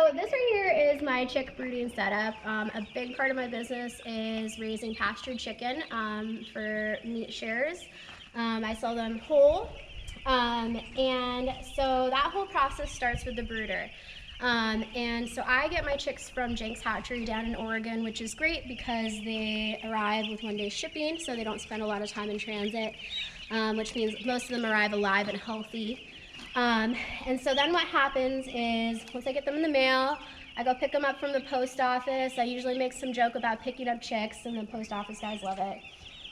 So this right here is my chick brooding setup. A big part of my business is raising pastured chicken for meat shares. I sell them whole, and so that whole process starts with the brooder. And so I get my chicks from Jenks Hatchery down in Oregon, which is great because they arrive with 1-day shipping, so they don't spend a lot of time in transit, which means most of them arrive alive and healthy. And so then what happens is, once I get them in the mail, I go pick them up from the post office. I usually make some joke about picking up chicks, and the post office guys love it.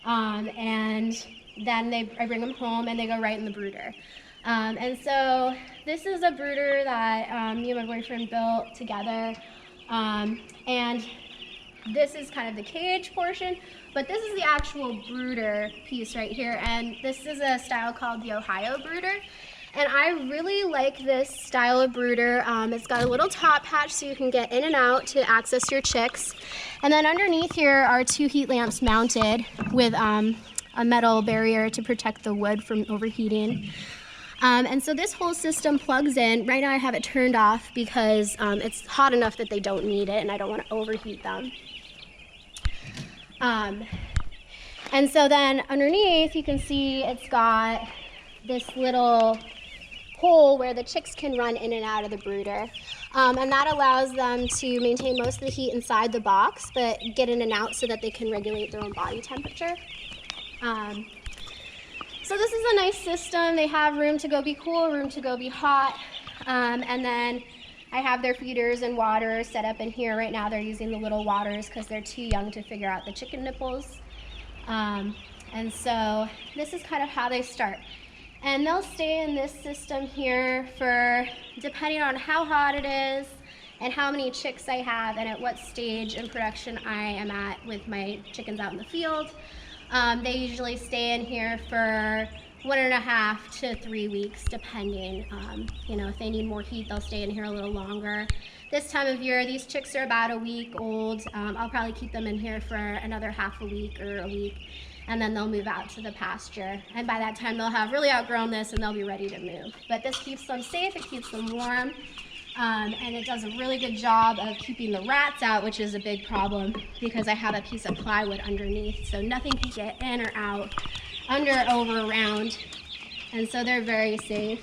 And then I bring them home, and they go right in the brooder. And so this is a brooder that me and my boyfriend built together. And this is kind of the cage portion, but this is the actual brooder piece right here. And this is a style called the Ohio brooder. And I really like this style of brooder. It's got a little top hatch so you can get in and out to access your chicks. And then underneath here are 2 heat lamps mounted with a metal barrier to protect the wood from overheating. And so this whole system plugs in. Right now I have it turned off because it's hot enough that they don't need it and I don't want to overheat them. And so then underneath you can see it's got this little hole where the chicks can run in and out of the brooder. And that allows them to maintain most of the heat inside the box, but get in and out so that they can regulate their own body temperature. So this is a nice system. They have room to go be cool, room to go be hot. And then I have their feeders and water set up in here. Right now they're using the little waters because they're too young to figure out the chicken nipples. And so this is kind of how they start. And they'll stay in this system here for, depending on how hot it is and how many chicks I have and at what stage in production I am at with my chickens out in the field. They usually stay in here for 1.5 to 3 weeks, depending. You know, if they need more heat, they'll stay in here a little longer. This time of year, these chicks are about a week old. I'll probably keep them in here for another half a week or a week, and then they'll move out to the pasture. And by that time, they'll have really outgrown this and they'll be ready to move. But this keeps them safe, it keeps them warm, and it does a really good job of keeping the rats out, which is a big problem because I have a piece of plywood underneath, so nothing can get in or out, under, over, around, and so they're very safe.